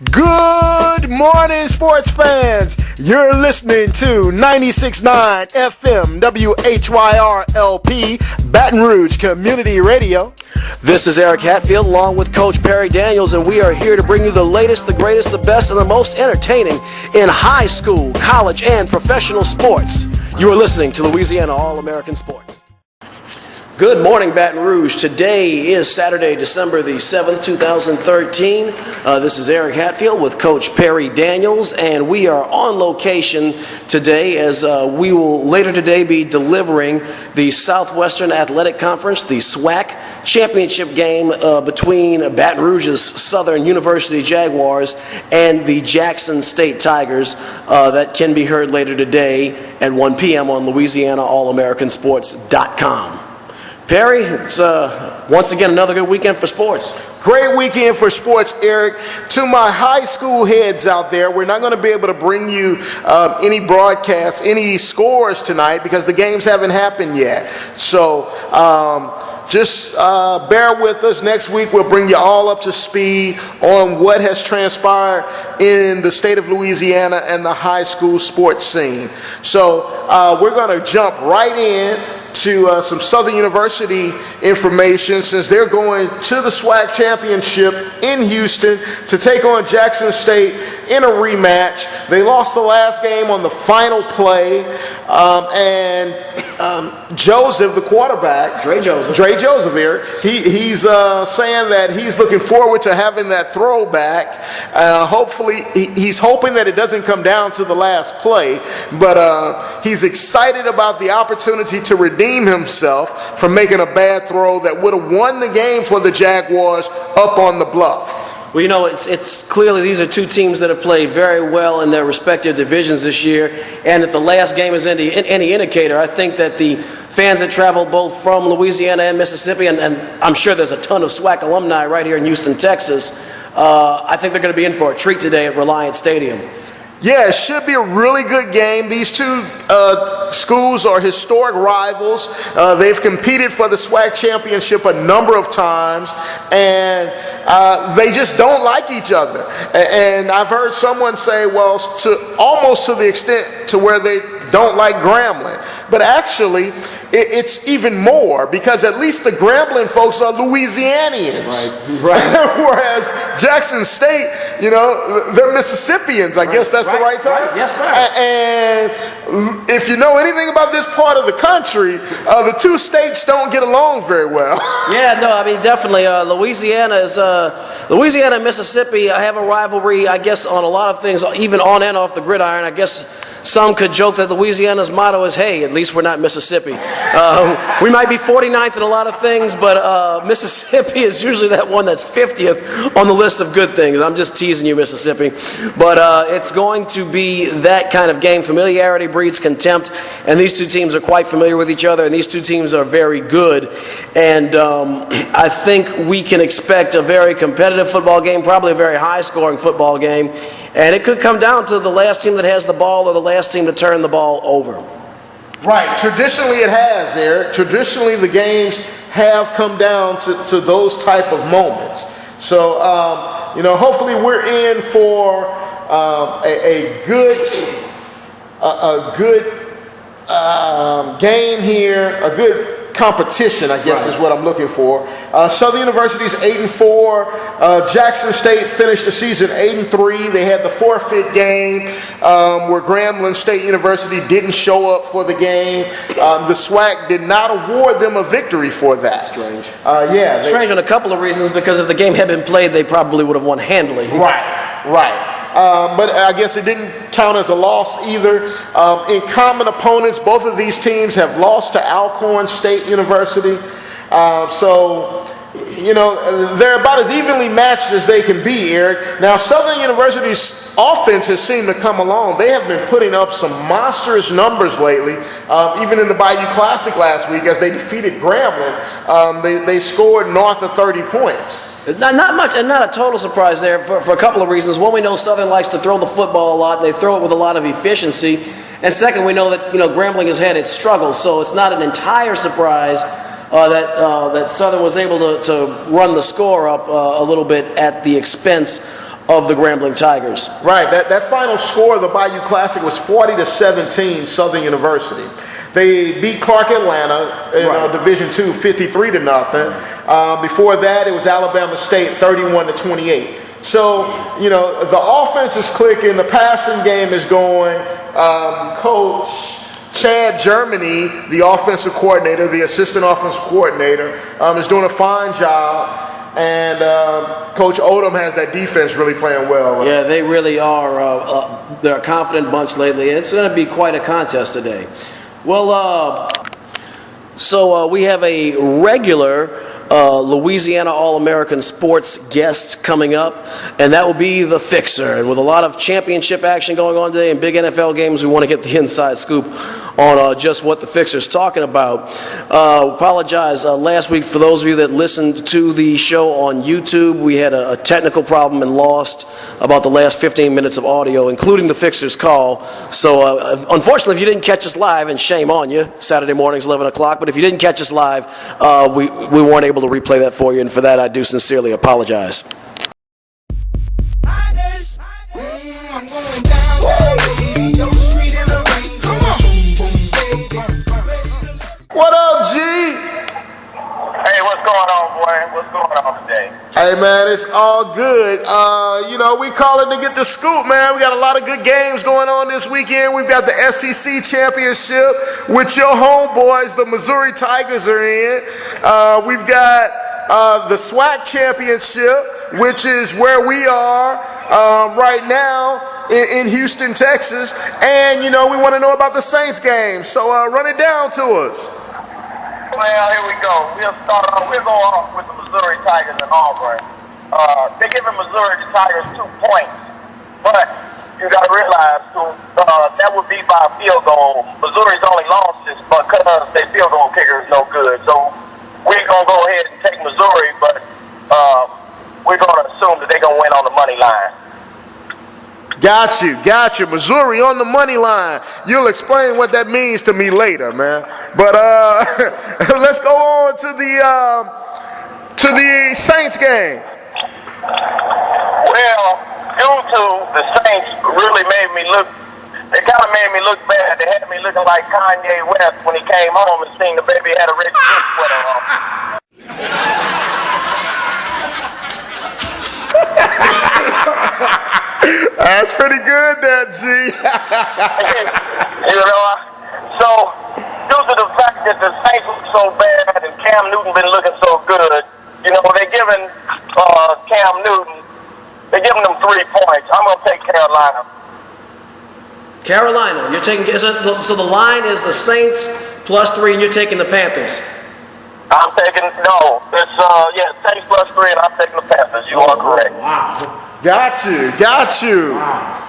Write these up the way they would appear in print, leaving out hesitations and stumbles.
Good morning, sports fans. You're listening to 96.9 FM WHYR LP Baton Rouge Community Radio. This is Derrick Hatfield along with Coach Perry Daniels, and we are here to bring you the latest, the greatest, the best, and the most entertaining in high school, college, and professional sports. You are listening to Louisiana All American Sports. Good morning, Baton Rouge. Today is Saturday, December the 7th, 2013. This is Derrick Hatfield with Coach Perry Daniels, and we are on location today as we will later today be delivering the Southwestern Athletic Conference, the SWAC championship game between Baton Rouge's Southern University Jaguars and the Jackson State Tigers. That can be heard later today at 1 p.m. on LouisianaAllAmericanSports.com. Perry, it's once again another good weekend for sports. Great weekend for sports, Eric. To my high school heads out there, we're not going to be able to bring you any broadcasts, any scores tonight because the games haven't happened yet. So just bear with us. Next week we'll bring you all up to speed on what has transpired in the state of Louisiana and the high school sports scene. So we're going to jump right in to some Southern University information since they're going to the SWAC championship in Houston to take on Jackson State in a rematch. They lost the last game on the final play, and Joseph, the quarterback, Dre Joseph here, he's saying that he's looking forward to having that throwback. Hopefully, he's hoping that it doesn't come down to the last play, but he's excited about the opportunity to redeem himself from making a bad throw that would have won the game for the Jaguars up on the bluff. Well, you know, it's clearly these are two teams that have played very well in their respective divisions this year, and if the last game is any indicator, I think that the fans that travel both from Louisiana and Mississippi, and I'm sure there's a ton of SWAC alumni right here in Houston, Texas, I think they're going to be in for a treat today at Reliant Stadium. Yeah, it should be a really good game. These two schools are historic rivals. They've competed for the SWAC championship a number of times, and they just don't like each other. And I've heard someone say, well, almost to the extent to where they don't like Grambling. But actually, it's even more because at least the Grambling folks are Louisianians. Right. Whereas Jackson State, you know, they're Mississippians. I guess that's the right term. Right. Yes, sir. And if you know anything about this part of the country, the two states don't get along very well. Yeah, no, I mean, definitely. Louisiana and Mississippi have a rivalry, I guess, on a lot of things, even on and off the gridiron. I guess some could joke that Louisiana's motto is, hey, at least we're not Mississippi. We might be 49th in a lot of things, but Mississippi is usually that one that's 50th on the list of good things. I'm just teasing you, Mississippi. But it's going to be that kind of game. Familiarity breeds contempt, and these two teams are quite familiar with each other, and these two teams are very good. And I think we can expect a very competitive football game, probably a very high-scoring football game, and it could come down to the last team that has the ball or the last team to turn the ball over. Right. Traditionally it has, Eric. Traditionally the games have come down to those type of moments. So, you know, hopefully we're in for a good game here, a good competition, I guess, is what I'm looking for. Southern University's 8-4. Jackson State finished the season 8-3. They had the forfeit game where Grambling State University didn't show up for the game. The SWAC did not award them a victory for that. Strange. Strange on a couple of reasons, because if the game had been played, they probably would have won handily. Right. But I guess it didn't count as a loss either. In common opponents, both of these teams have lost to Alcorn State University. So, you know, they're about as evenly matched as they can be, Eric. Now, Southern University's offense has seemed to come along. They have been putting up some monstrous numbers lately, even in the Bayou Classic last week as they defeated Grambling. They scored north of 30 points. Not much, and not a total surprise there for a couple of reasons. One, we know Southern likes to throw the football a lot, and they throw it with a lot of efficiency. And second, we know that Grambling has had its struggles, so it's not an entire surprise that Southern was able to run the score up a little bit at the expense of the Grambling Tigers. Right. That final score of the Bayou Classic was 40-17, Southern University. They beat Clark Atlanta in Division II, 53-0. Before that, it was Alabama State, 31-28. So, the offense is clicking, the passing game is going. Coach Chad Germany, the offensive coordinator, the assistant offensive coordinator, is doing a fine job. And Coach Odom has that defense really playing well. Right? Yeah, they really are. They're a confident bunch lately. It's going to be quite a contest today. Well, so we have a regular Louisiana All American Sports guest coming up, and that will be the Fixer. And with a lot of championship action going on today and big NFL games, we want to get the inside scoop on just what the Fixer's talking about. Apologize last week for those of you that listened to the show on YouTube. We had a technical problem and lost about the last 15 minutes of audio, including the Fixer's call. So unfortunately, if you didn't catch us live, and shame on you, Saturday mornings, 11 o'clock, but if you didn't catch us live, we weren't able to replay that for you, and for that I do sincerely apologize. What up, G? Hey, what's going on, boy? What's going on today? Hey, man, it's all good. We calling to get the scoop, man. We got a lot of good games going on this weekend. We've got the SEC championship, which your homeboys, the Missouri Tigers, are in. We've got the SWAC championship, which is where we are right now in Houston, Texas. And, we want to know about the Saints game. So run it down to us. Well, here we go. We'll go off with the Missouri Tigers and Auburn. They're giving Missouri the Tigers 2 points, but you got to realize that would be by a field goal. Missouri's only lost this because their field goal kicker is no good. So we're going to go ahead and take Missouri, but we're going to assume that they're going to win on the money line. Got you. Missouri on the money line. You'll explain what that means to me later, man. But let's go on to the Saints game. Well, due to the Saints really they kind of made me look bad. They had me looking like Kanye West when he came home and seen the baby had a red sweater on. That's pretty good there, G. So due to the fact that the Saints look so bad and Cam Newton been looking so good, they're giving Cam Newton, they're giving them 3 points. I'm going to take Carolina. Carolina, you're taking, so the line is the Saints +3 and you're taking the Panthers. I'm taking, Saints +3 and I'm taking the Panthers. You are correct. Wow. Got you.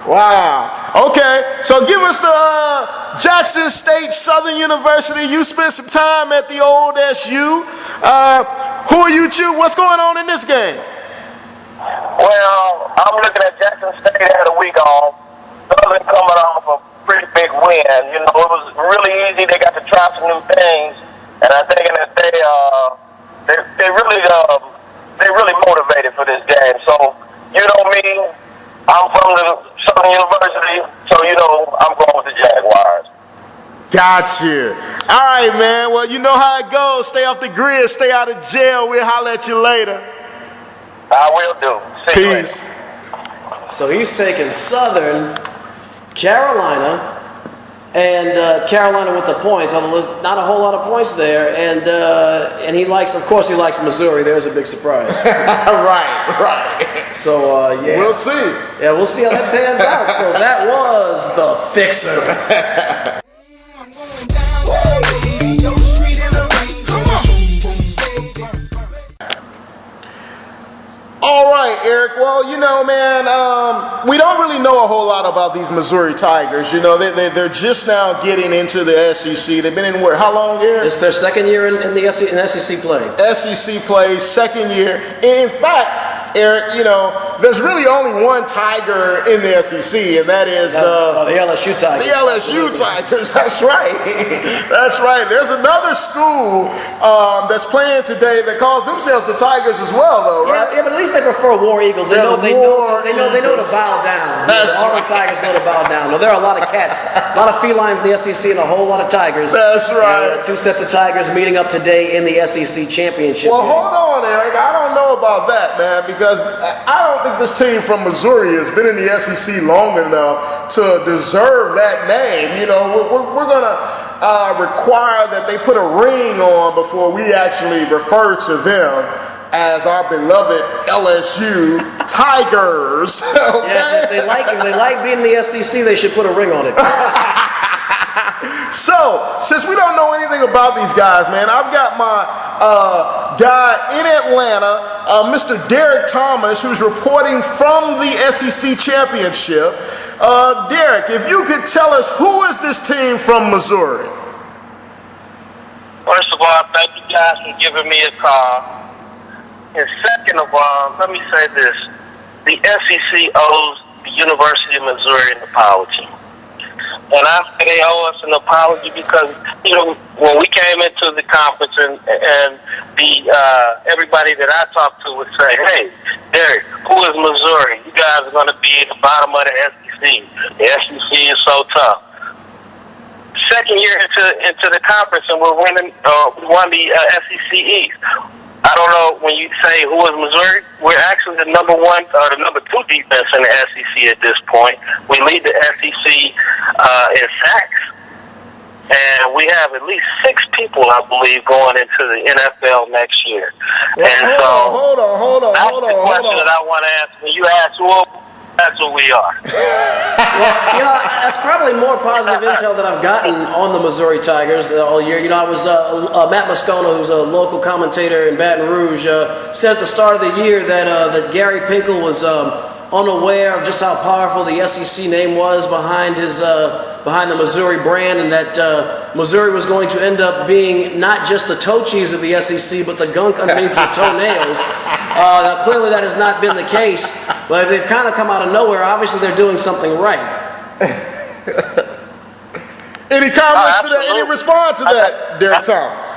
Wow. Okay, so give us the Jackson State Southern University. You spent some time at the old SU. Who are you choosing? What's going on in this game? Well, I'm looking at Jackson State had a week off. Southern coming off a pretty big win. It was really easy. They got to try some new things, and I'm thinking that they really motivated for this game. So. You know me, I'm from the Southern University, so I'm going with the Jaguars. Got you. All right, man. Well, you know how it goes. Stay off the grid, stay out of jail. We'll holler at you later. I will do. See you Peace. later. So he's taking Southern, Carolina, and Carolina with the points. Although there's not a whole lot of points there, and he likes, of course, he likes Missouri. There's a big surprise. Right. So yeah, we'll see. Yeah, we'll see how that pans out. So that was the Fixer. All right, Eric. Well, man, we don't really know a whole lot about these Missouri Tigers. They're just now getting into the SEC. They've been in how long, Eric? It's their second year in SEC play. SEC play, second year. In fact, Eric, there's really only one Tiger in the SEC, and that is the LSU Tigers. The LSU Tigers, that's right. That's right. There's another school that's playing today that calls themselves the Tigers as well, though, right? Yeah, but at least they prefer War Eagles. They know to bow down. The Auburn Tigers know to bow down. No, there are a lot of cats, a lot of felines in the SEC, and a whole lot of Tigers. That's right. Two sets of Tigers meeting up today in the SEC championship. Well, hold on, Eric. I don't know about that, man, because I don't think this team from Missouri has been in the SEC long enough to deserve that name. We're going to require that they put a ring on before we actually refer to them as our beloved LSU Tigers. Okay? Yeah, if they like being in the SEC, they should put a ring on it. So, since we don't know anything about these guys, man, I've got my guy in Atlanta, Mr. Derrick Thomas, who's reporting from the SEC Championship. Derrick, if you could tell us, who is this team from Missouri? First of all, thank you guys for giving me a call. And second of all, let me say this. The SEC owes the University of Missouri an apology. And I say they owe us an apology because, when we came into the conference and everybody that I talked to would say, hey, Derrick, who is Missouri? You guys are going to be at the bottom of the SEC. The SEC is so tough. Second year into the conference, and we won the SEC East. I don't know, when you say who is Missouri, we're actually the number 1 or the number 2 defense in the SEC at this point. We lead the SEC in sacks, and we have at least 6 people, I believe, going into the NFL next year. Well, hold on. That's the question that I want to ask. When you ask who, that's who we are. Well, that's probably more positive intel that I've gotten on the Missouri Tigers all year. I was Matt Moscona, who's a local commentator in Baton Rouge, said at the start of the year that Gary Pinkel was unaware of just how powerful the SEC name was behind the Missouri brand, and that Missouri was going to end up being not just the toe cheese of the SEC, but the gunk underneath your toenails. Now, clearly that has not been the case, but they've kind of come out of nowhere. Obviously, they're doing something right. Any comments to that? Any response to that, Derrick Thomas?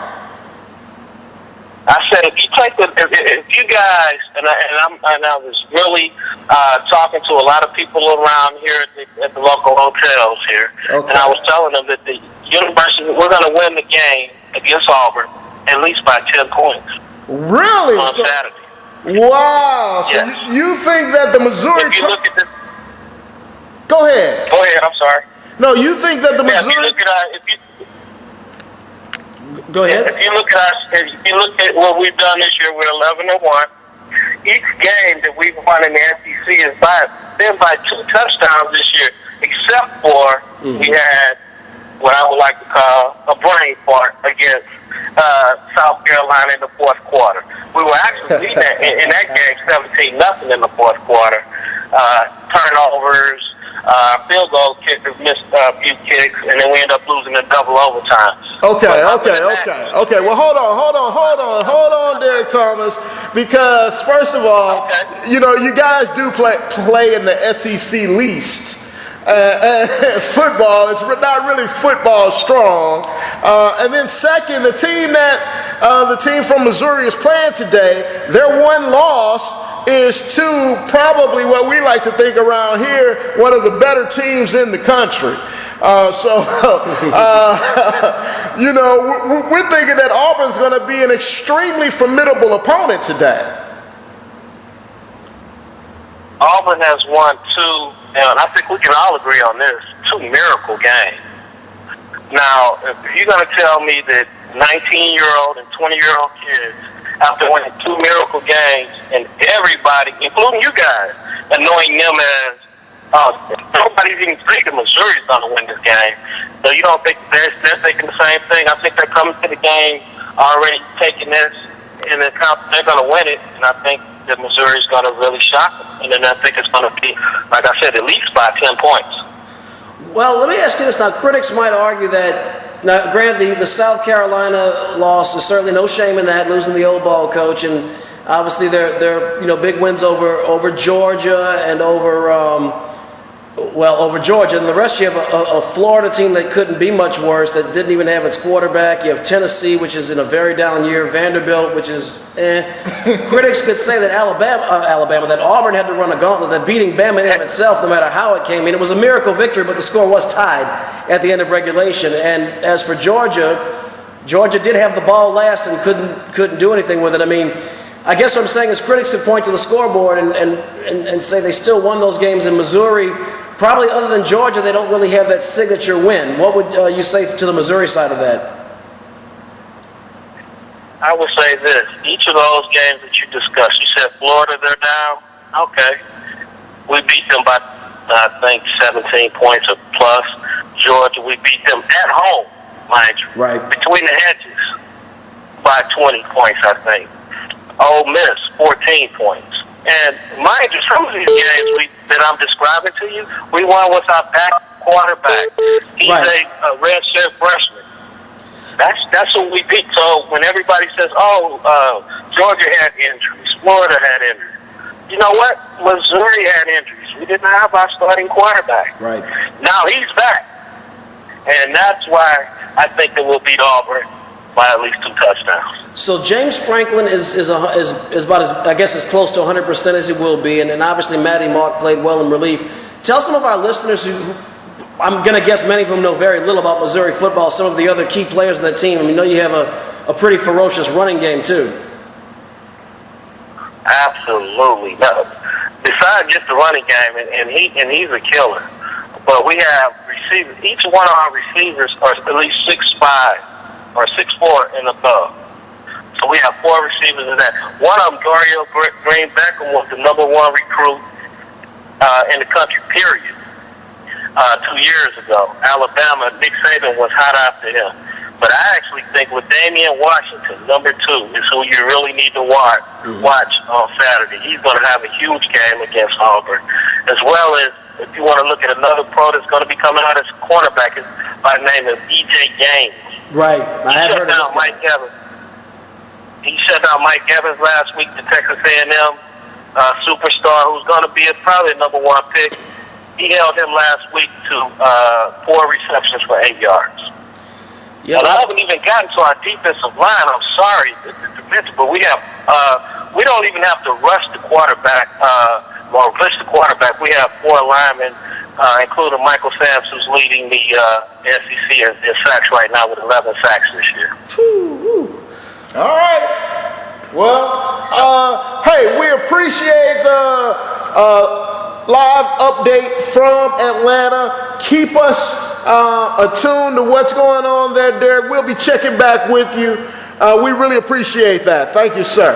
I said, if you guys, and I was really talking to a lot of people around here at the local hotels here, okay. And I was telling them that the university, we're going to win the game against Auburn at least by 10 points. Really? On Saturday. Wow. So yes. you think that the Missouri... If you look at this... Go ahead. Go ahead, I'm sorry. No, you think that the Missouri... If you look at Go ahead. If you look at what we've done this year, we're 11-1. Each game that we've won in the SEC is been by 2 touchdowns this year, except for we had what I would like to call a brain fart against South Carolina in the fourth quarter. We were actually leading in that game 17-0 in the fourth quarter. Turnovers, field goal kickers missed a few kicks, and then we ended up losing in double overtime. Okay. Well, hold on, Derrick Thomas, because first of all, you guys do play in the SEC least. Football, it's not really football strong. And then second, the team from Missouri is playing today. Their one loss is to probably what we like to think around here, one of the better teams in the country. We're thinking that Auburn's going to be an extremely formidable opponent today. Auburn has won 2, and I think we can all agree on this, 2 miracle games. Now, if you're going to tell me that 19-year-old and 20-year-old kids, after winning 2 miracle games, and everybody, including you guys, anointing them as nobody's even thinking Missouri's going to win this game. So you don't think they're thinking the same thing? I think they're coming to the game already taking this, and they're going to win it, and I think that Missouri's going to really shock them. And then I think it's going to be, like I said, at least by 10 points. Well, let me ask you this. Now, critics might argue that, granted, the South Carolina loss is certainly no shame in that, losing the old ball coach, and Obviously, they're big wins over Georgia and over Georgia. And the rest, you have a Florida team that couldn't be much worse, that didn't even have its quarterback. You have Tennessee, which is in a very down year. Vanderbilt, which is Critics could say that that Auburn had to run a gauntlet, that beating Bama in itself, no matter how it came in, it was a miracle victory, but the score was tied at the end of regulation. And as for Georgia did have the ball last and couldn't do anything with it. I mean, I guess what I'm saying is critics could point to the scoreboard and say they still won those games in Missouri. Probably other than Georgia, they don't really have that signature win. What would you say to the Missouri side of that? I would say this. Each of those games that you discussed, you said Florida, they're down. Okay. We beat them by, I think, 17 points or plus. Georgia, we beat them at home, mind you. Right. Between the hedges by 20 points, I think. Ole Miss, 14 points. And mind you, some of these games that I'm describing to you, we won with our back quarterback. He's a redshirt freshman. That's who we beat. So when everybody says, Georgia had injuries, Florida had injuries, you know what? Missouri had injuries. We didn't have our starting quarterback. Right. Now he's back. And that's why I think that we'll beat Auburn by at least 2 touchdowns. So James Franklin is about as close to 100% as he will be, and obviously Matty Mark played well in relief. Tell some of our listeners who I'm going to guess many of them know very little about Missouri football, some of the other key players on that team. I mean, I know you have a pretty ferocious running game too. Absolutely. No. Besides just the running game, and he's a killer. But we have receivers. Each one of our receivers are at least 6'5" or 6'4" and above. So we have 4 receivers in that. One of them, Dario Green Beckham, was the #1 recruit in the country, period. 2 years ago, Alabama, Nick Saban was hot after him. But I actually think with Damian Washington, #2, is who you really need to watch on Saturday. He's going to have a huge game against Auburn, as well as if you want to look at another pro that's going to be coming out as cornerback, by the name of E.J. Gaines. Right. I have heard of this guy. Mike Evans. He shut down Mike Evans last week, the Texas A&M superstar, who's going to be probably a #1 pick. He held him last week to 4 receptions for 8 yards. Yeah, and I haven't even gotten to our defensive line. I'm sorry to mention, but we don't even have to rush the quarterback. Blitz the quarterback. We have 4 linemen, including Michael Samps, who's leading the SEC in sacks right now with 11 sacks this year. All right. Well, hey, we appreciate the live update from Atlanta. Keep us attuned to what's going on there, Derrick. We'll be checking back with you. We really appreciate that. Thank you, sir.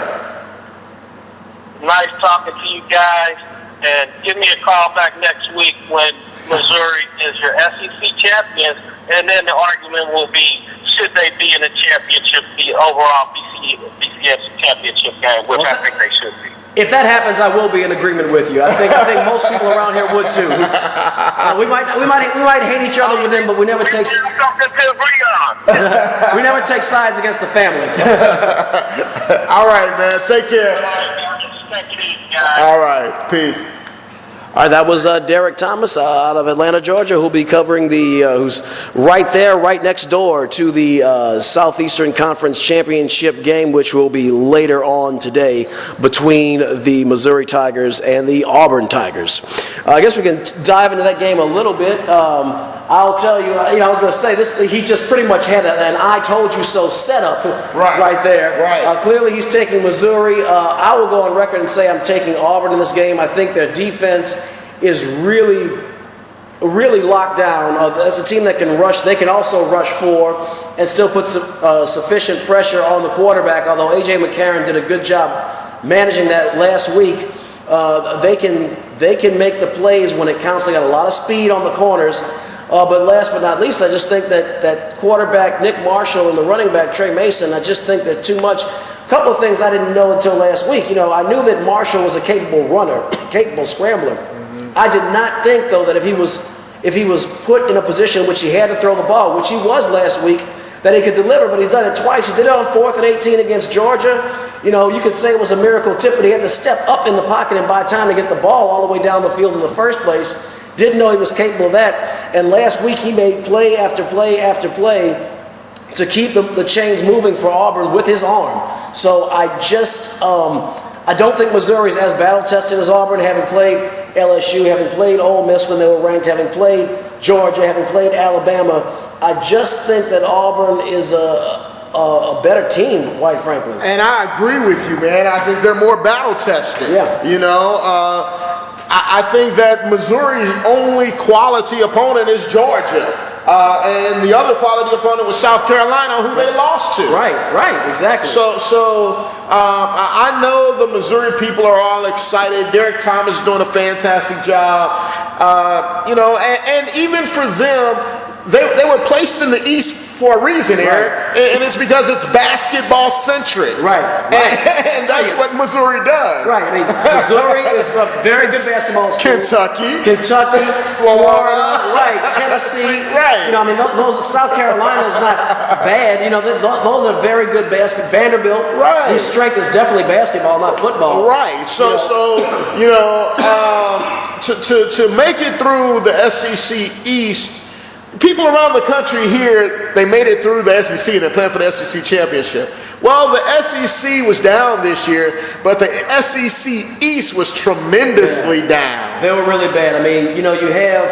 Nice talking to you guys. And give me a call back next week when Missouri is your SEC champions. And then the argument will be, should they be in the championship, the overall BCS championship game, which I think they should be. If that happens, I will be in agreement with you. I think most people around here would too. We might hate each other within, but we never take we never take sides against the family. All right, man. Take care. All right. Peace. All right, that was Derrick Thomas out of Atlanta, Georgia, who'll be covering who's right next door to the Southeastern Conference Championship game, which will be later on today between the Missouri Tigers and the Auburn Tigers. I guess we can dive into that game a little bit. I'll tell you, I was going to say this. He just pretty much had an "I told you so" setup right there. Right. Clearly, he's taking Missouri. I will go on record and say I'm taking Auburn in this game. I think their defense is really locked down. As a team that can rush, they can also rush 4 and still put sufficient pressure on the quarterback. Although A.J. McCarron did a good job managing that last week, they can make the plays when it counts. They got a lot of speed on the corners. But last but not least, I just think that quarterback Nick Marshall and the running back Trey Mason, I just think they're too much. A couple of things I didn't know until last week. I knew that Marshall was a capable runner, capable scrambler. I did not think, though, that if he was put in a position in which he had to throw the ball, which he was last week, that he could deliver, but he's done it twice. He did it on 4th and 18 against Georgia. You know, you could say it was a miracle tip, but he had to step up in the pocket and buy time to get the ball all the way down the field in the first place. Didn't know he was capable of that. And last week he made play after play after play to keep the chains moving for Auburn with his arm. So I just, I don't think Missouri's as battle-tested as Auburn, having played LSU, having played Ole Miss when they were ranked, having played Georgia, having played Alabama. I just think that Auburn is a better team, quite frankly. And I agree with you, man. I think they're more battle-tested. Yeah. You know, I think that Missouri's only quality opponent is Georgia. And the other quality opponent was South Carolina, who they lost to. Right, exactly. So I know the Missouri people are all excited. Derrick Thomas is doing a fantastic job. You know, and even for them, they were placed in the East for a reason, Eric, and it's because it's basketball-centric. Right. And that's what Missouri does. Right. I mean, Missouri is a very good basketball school. Kentucky, Florida, right, Tennessee. Right. You know, I mean, those South Carolina is not bad. You know, those are very good basketball. Vanderbilt, right. His strength is definitely basketball, not football. Right. So you know, to make it through the SEC East. People around the country here, they made it through the SEC and they're playing for the SEC championship. Well, the SEC was down this year, but the SEC East was tremendously down. They were really bad. I mean, you know, you have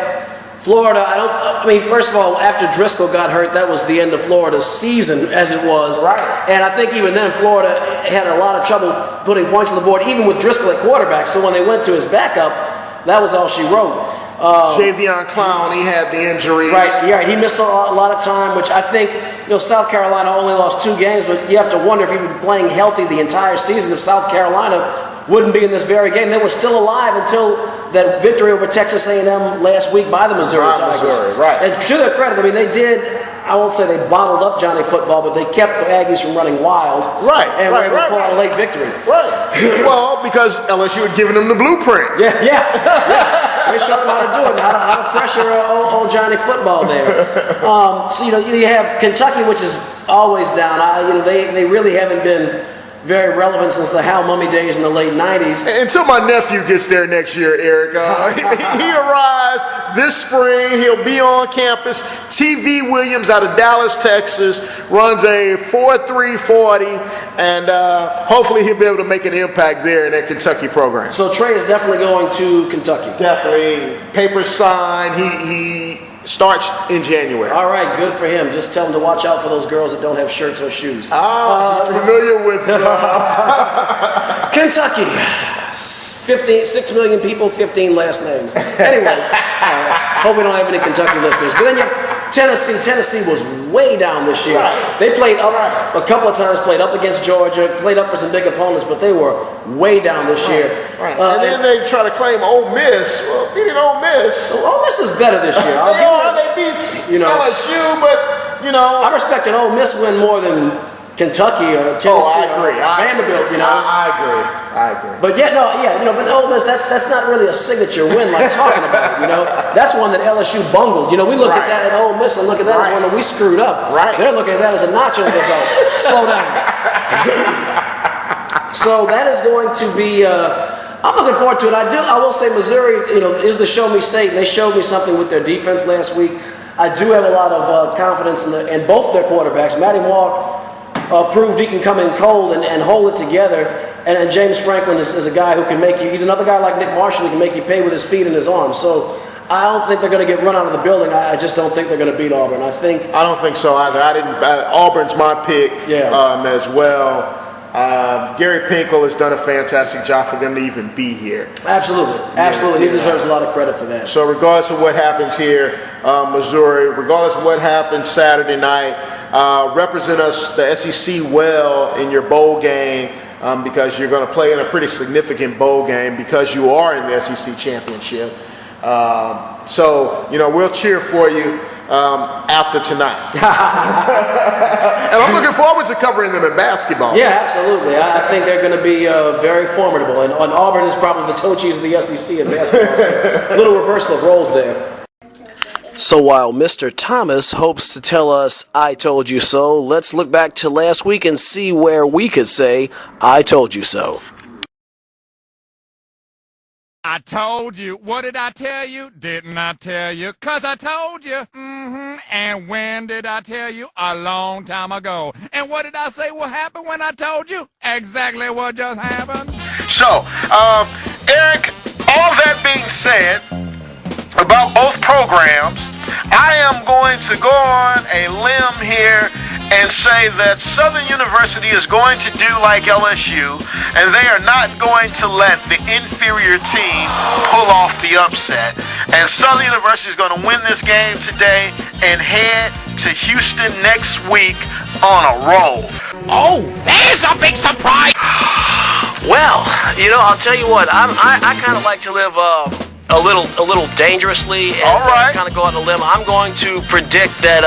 Florida. I mean, first of all, after Driscoll got hurt, that was the end of Florida's season as it was. Right. And I think even then, Florida had a lot of trouble putting points on the board, even with Driscoll at quarterback. So when they went to his backup, that was all she wrote. Javion Clown, he had the injuries. Right, he missed a lot of time, which I think, you know, South Carolina only lost 2 games, but you have to wonder if he would be playing healthy the entire season if South Carolina wouldn't be in this very game. They were still alive until that victory over Texas A&M last week by the Missouri Tigers. Right. And to their credit, I mean, they did, I won't say they bottled up Johnny Football, but they kept the Aggies from running wild. Right, and were able to pull out a late victory. Right. Well, because LSU had given them the blueprint. Yeah. They showed them how to do it, how to pressure old Johnny Football there. So, you know, you have Kentucky, which is always down. You know, they really haven't been very relevant since the Hal Mummy days in the late 90s. Until my nephew gets there next year, Eric. He arrives this spring. He'll be on campus. T.V. Williams out of Dallas, Texas, runs a 4.340, and hopefully he'll be able to make an impact there in that Kentucky program. So Trey is definitely going to Kentucky. Definitely. Papers signed. He starts in January. All right, good for him. Just tell him to watch out for those girls that don't have shirts or shoes. He's familiar with Kentucky. 6 million people, 15 last names. Anyway, hope we don't have any Kentucky listeners. But then you have Tennessee. Tennessee was way down this year. Right. They played up a couple of times, played up against Georgia, played up for some big opponents, but they were way down this year. Right. And then they try to claim Ole Miss. Well, beating Ole Miss. Ole Miss is better this year. They beat LSU, but, you know. I respect an Ole Miss win more than Kentucky or Tennessee. I agree. Or Vanderbilt, you know. I agree. But but Ole Miss, that's not really a signature win like talking about, you know. That's one that LSU bungled. You know, we look at that at Ole Miss and look at that as one that we screwed up. Right. They're looking at that as a notch on the belt. Slow down. So that is going to be, I'm looking forward to it. I will say Missouri, you know, is the show me state. They showed me something with their defense last week. I do have a lot of confidence in both their quarterbacks. Matty Walk proved he can come in cold and hold it together. And James Franklin is a guy who can make you, he's another guy like Nick Marshall who can make you pay with his feet and his arms. So I don't think they're going to get run out of the building. I just don't think they're going to beat Auburn. I don't think so either. Auburn's my pick as well. Gary Pinkel has done a fantastic job for them to even be here. Absolutely. He deserves a lot of credit for that. So regardless of what happens here, Missouri, regardless of what happens Saturday night, represent us, the SEC, well in your bowl game. Because you're going to play in a pretty significant bowl game because you are in the SEC championship. So, you know, we'll cheer for you after tonight. And I'm looking forward to covering them in basketball. Yeah, absolutely. I think they're going to be very formidable. And Auburn is probably the toe cheese of the SEC in basketball. A little reversal of roles there. So while Mr. Thomas hopes to tell us, I told you so, let's look back to last week and see where we could say, I told you so. I told you. What did I tell you? Didn't I tell you? 'Cause I told you. And when did I tell you? A long time ago. And what did I say will happen when I told you? Exactly what just happened. So, Eric, all that being said about both programs, I am going to go on a limb here and say that Southern University is going to do like LSU, and they are not going to let the inferior team pull off the upset. And Southern University is going to win this game today and head to Houston next week on a roll. Oh, there's a big surprise! Well, I'll tell you what, I kind of like to live a little dangerously, and all right, kind of go out on a limb. I'm going to predict that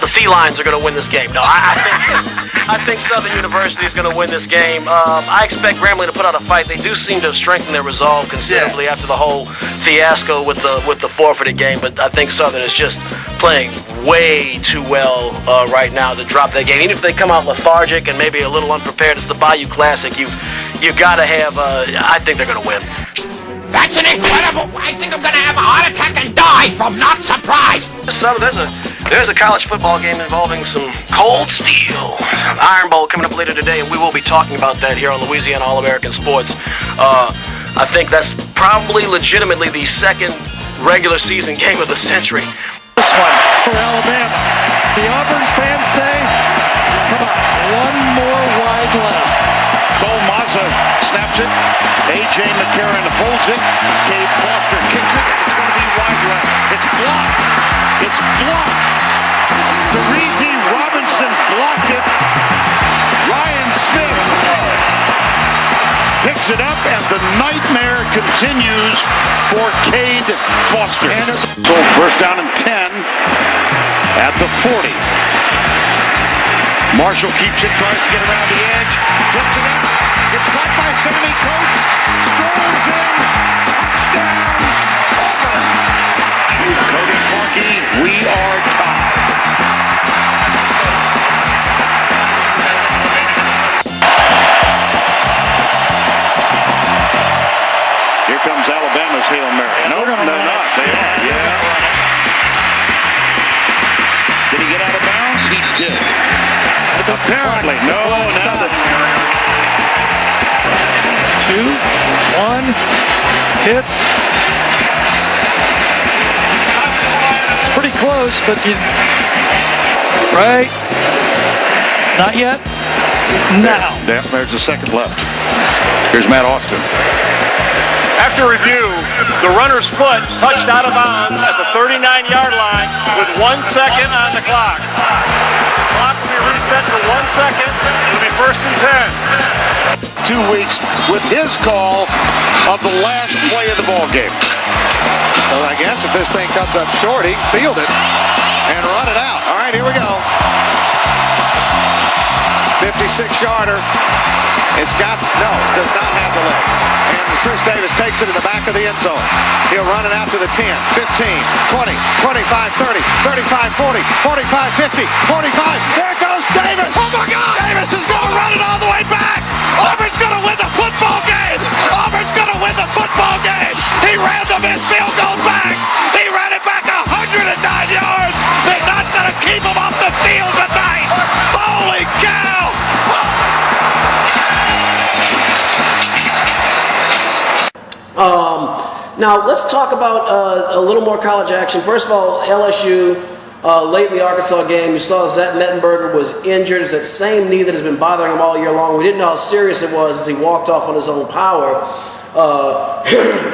the felines are going to win this game. No, I think Southern University is going to win this game. I expect Grambling to put out a fight. They do seem to have strengthened their resolve considerably after the whole fiasco with the forfeited game. But I think Southern is just playing way too well right now to drop that game. Even if they come out lethargic and maybe a little unprepared, it's the Bayou Classic. You've got to have. I think they're going to win. That's an incredible... I think I'm going to have a heart attack and die from not surprised. So there's a college football game involving some cold steel. Iron Bowl coming up later today, and we will be talking about that here on Louisiana All American Sports. I think that's probably legitimately the second regular season game of the century. This one for Alabama. The Auburn fans say, come on, one more wide left. Cole Mazza snaps it. A.J. McCarron holds it. Gabe Foster kicks it. It's going to be wide left. It's blocked. It's blocked. DeReese Robinson blocked it. Ryan Smith picks it up, and the nightmare continues for Cade Foster. So first down and 10 at the 40. Marshall keeps it, tries to get around the edge, flips it out. It's caught by Sammy Coates. Strolls in. Touchdown. Cody Parkey, we are tied. Here comes Alabama's Hail Mary. No, they're not. They are. Yeah. Did he get out of bounds? He did. Apparently. No, now that... 2, 1, hits. It's pretty close, but right. Not yet. Now. There's a second left. Here's Matt Austin. After review, the runner's foot touched out of bounds at the 39-yard line with 1 second on the clock. The clock will be reset to 1 second. It'll be first and 10. 2 weeks with his call of the last play of the ball game. Well, I guess if this thing comes up short, he can field it and run it out. All right, here we go. 56-yarder. It's got, no, does not have the leg. And Chris Davis takes it in the back of the end zone. He'll run it out to the 10, 15, 20, 25, 30, 35, 40, 45, 50, 45. There goes Davis. Oh, my God. Davis is going to run it all the way back. Auburn's going to win the football game. Auburn's going to win the football game. He ran the missed field goal back. He ran it back 109 yards. They're not going to keep him off the field tonight. Holy cow. Now, let's talk about a little more college action. First of all, LSU, late in the Arkansas game, you saw Zach Mettenberger was injured. It's that same knee that has been bothering him all year long. We didn't know how serious it was as he walked off on his own power.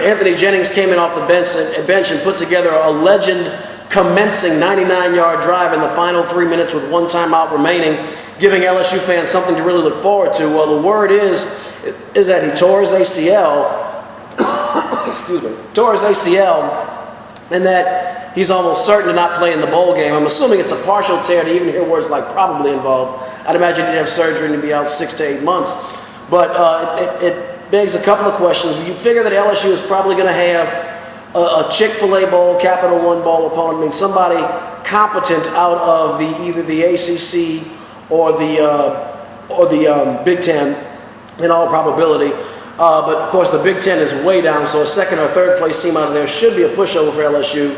Anthony Jennings came in off the bench and put together a legend commencing 99-yard drive in the final 3 minutes with 1 timeout remaining, giving LSU fans something to really look forward to. Well, the word is that he tore his ACL. Excuse me, tore his ACL, and that he's almost certain to not play in the bowl game. I'm assuming it's a partial tear. To even hear words like probably involved, I'd imagine he'd have surgery and he'd be out 6 to 8 months. But it begs a couple of questions. You figure that LSU is probably going to have a Chick-fil-A bowl, Capital One bowl opponent. I mean, somebody competent out of either the ACC or the Big Ten, in all probability. But of course, the Big Ten is way down, so a second or third place team out of there should be a pushover for LSU.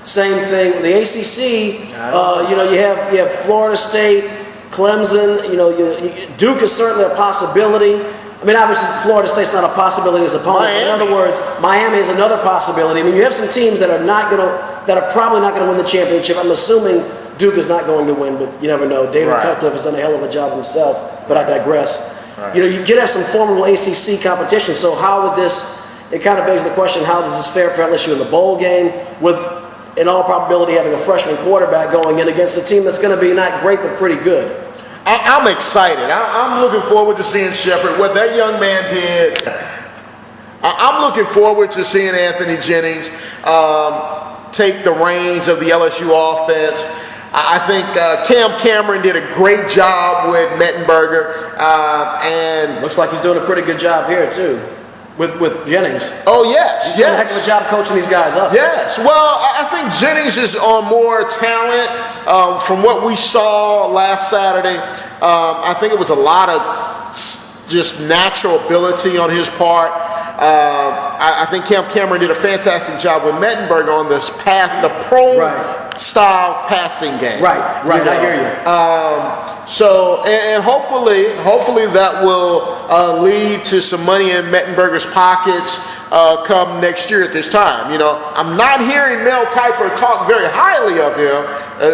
Same thing with the ACC. You have Florida State, Clemson. Duke is certainly a possibility. I mean, obviously, Florida State's not a possibility as an opponent. In other words, Miami is another possibility. I mean, you have some teams that are probably not going to win the championship. I'm assuming Duke is not going to win, but you never know. David Cutcliffe has done a hell of a job himself, but I digress. Right. You could have some formidable ACC competition. So how would this? It kind of begs the question: how does this fare for LSU in the bowl game with, in all probability, having a freshman quarterback going in against a team that's going to be not great but pretty good? I'm excited. I'm looking forward to seeing Shepard, what that young man did. I'm looking forward to seeing Anthony Jennings take the reins of the LSU offense. I think Cam Cameron did a great job with Mettenberger. And looks like he's doing a pretty good job here, too, with Jennings. Oh, yes. He's doing a heck of a job coaching these guys up. Yes. Well, I think Jennings is on more talent. From what we saw last Saturday, I think it was a lot of just natural ability on his part. I think Cam Cameron did a fantastic job with Mettenberger on this path, the pro-style passing game. Right, I hear you. So, and hopefully that will lead to some money in Mettenberger's pockets come next year at this time. I'm not hearing Mel Kiper talk very highly of him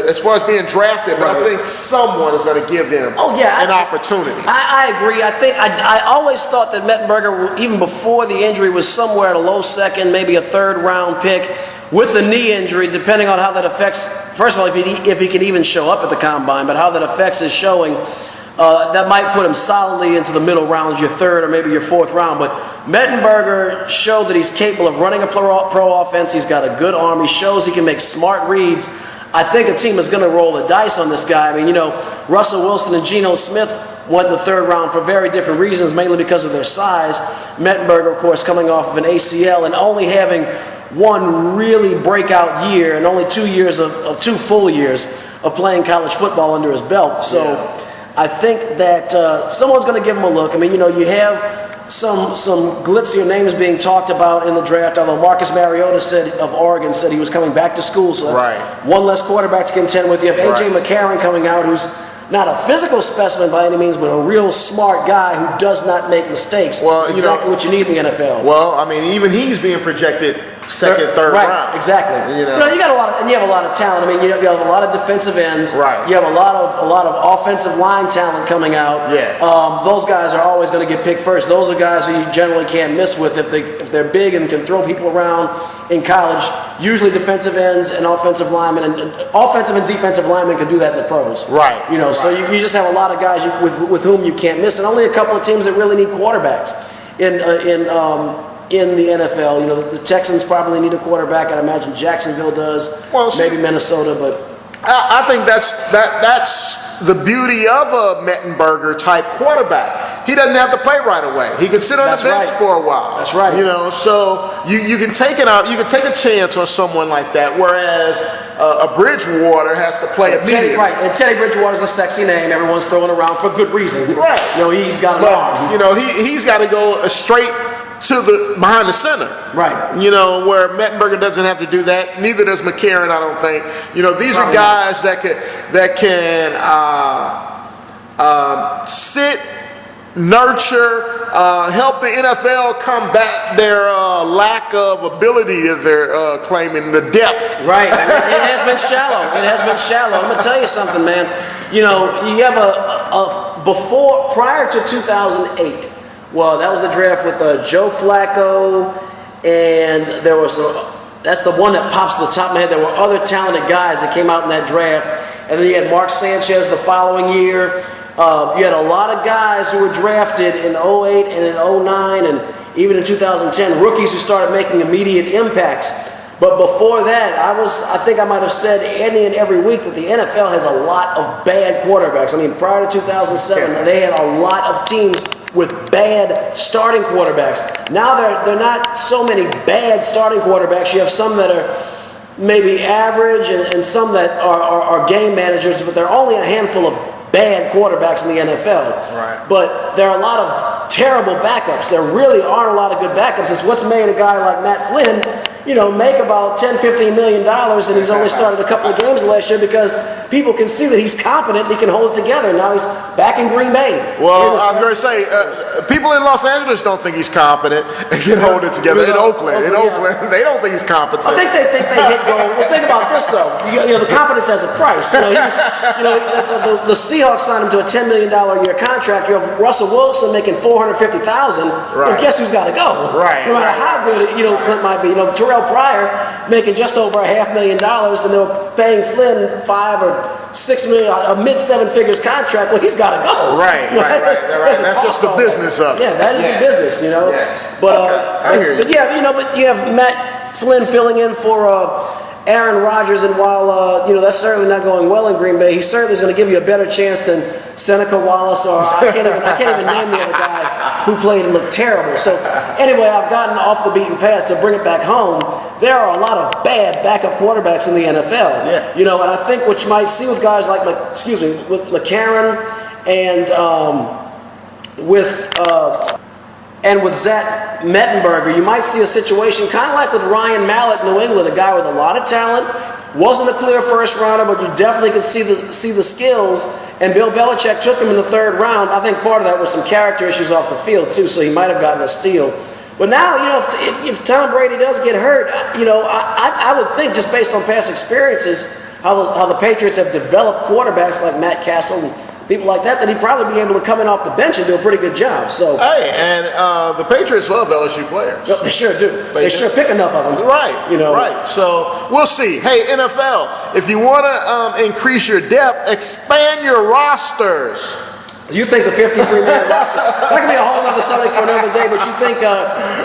as far as being drafted, but I think someone is going to give him an opportunity. I agree. I always thought that Mettenberger, even before the injury, was somewhere at a low second, maybe a third round pick. With the knee injury, depending on how that affects, first of all, if he can even show up at the combine, but how that affects his showing, that might put him solidly into the middle rounds, your third or maybe your fourth round. But Mettenberger showed that he's capable of running a pro offense. He's got a good arm. He shows he can make smart reads. I think a team is going to roll the dice on this guy. I mean, Russell Wilson and Geno Smith went in the third round for very different reasons, mainly because of their size. Mettenberger, of course, coming off of an ACL and only having one really breakout year and only 2 years of 2 full years of playing college football under his belt. So I think that someone's going to give him a look. I mean, you have some glitzier names being talked about in the draft, although Marcus Mariota of Oregon said he was coming back to school, so that's one less quarterback to contend with. You have A.J. McCarron coming out, who's not a physical specimen by any means, but a real smart guy who does not make mistakes. Well, it's exactly what you need in the NFL. Well, I mean, even he's being projected second, third round. Exactly. You got a lot of, and you have a lot of talent. I mean, you have a lot of defensive ends. Right. You have a lot of offensive line talent coming out. Yeah. Those guys are always going to get picked first. Those are guys who you generally can't miss with if they're big and can throw people around in college. Usually defensive ends and offensive linemen and offensive and defensive linemen can do that in the pros. Right. So you just have a lot of guys with whom you can't miss, and only a couple of teams that really need quarterbacks in the NFL. The Texans probably need a quarterback. I'd imagine Jacksonville does. Well, maybe Minnesota, but I think that's the beauty of a Mettenberger type quarterback. He doesn't have to play right away. He can sit on the bench for a while. That's right. So you can take a chance on someone like that, whereas a Bridgewater has to play immediately. Right, and Teddy Bridgewater's a sexy name. Everyone's throwing around for good reason. Right. He's got an arm. He's got to go straight to the behind the center. Right. Where Mettenberger doesn't have to do that. Neither does McCarron, I don't think. These are guys that can sit, nurture, help the NFL combat their lack of ability that they're claiming, the depth. Right. It has been shallow. I'm going to tell you something, man. You have prior to 2008, well, that was the draft with Joe Flacco, and there was that's the one that pops to the top of my head. There were other talented guys that came out in that draft, and then you had Mark Sanchez the following year. You had a lot of guys who were drafted in 08 and in 09, and even in 2010, rookies who started making immediate impacts. But before that, I think I might have said any and every week that the NFL has a lot of bad quarterbacks. I mean, prior to 2007, they had a lot of teams with bad starting quarterbacks. Now they're not so many bad starting quarterbacks. You have some that are maybe average and some that are game managers, but there are only a handful of bad quarterbacks in the NFL. Right. But there are a lot of terrible backups. There really aren't a lot of good backups. It's what's made a guy like Matt Flynn, make about $10-15 million, and he's only started a couple of games last year because people can see that he's competent and he can hold it together. Now he's back in Green Bay. Well, I was going to say, people in Los Angeles don't think he's competent and can hold it together. In Oakland, they don't think he's competent. I think they hit goal. Well, think about this though. The competence has a price. The Seahawks signed him to a $10 million a year contract. You have Russell Wilson making $450,000. Well, guess who's got to go? Right. No matter how good Clint might be. Terrell Pryor making just over $500,000, and they were paying Flynn $5 or $6 million, a mid-seven figures contract. Well, he's got to go. Right. That's just the business of it. Yeah, that is the business. Yeah. But I hear you. But yeah, but you have Matt Flynn filling in for Aaron Rodgers, and while that's certainly not going well in Green Bay, he certainly is going to give you a better chance than Seneca Wallace, or I can't even name the other guy who played and looked terrible. So anyway, I've gotten off the beaten path to bring it back home. There are a lot of bad backup quarterbacks in the NFL. Yeah. And I think what you might see with guys like with McCarron and with Zach Mettenberger, you might see a situation kind of like with Ryan Mallett in New England, a guy with a lot of talent, wasn't a clear first rounder, but you definitely could see the skills, and Bill Belichick took him in the third round. I think part of that was some character issues off the field too, so he might have gotten a steal. But now, if Tom Brady does get hurt, I would think, just based on past experiences, how the Patriots have developed quarterbacks like Matt Castle and people like that he'd probably be able to come in off the bench and do a pretty good job. So hey, and the Patriots love LSU players. They sure do. They sure pick enough of them. Right. Right. So we'll see. Hey, NFL, if you want to increase your depth, expand your rosters. You think the 53-man roster, that could be a whole other subject for another day, but you think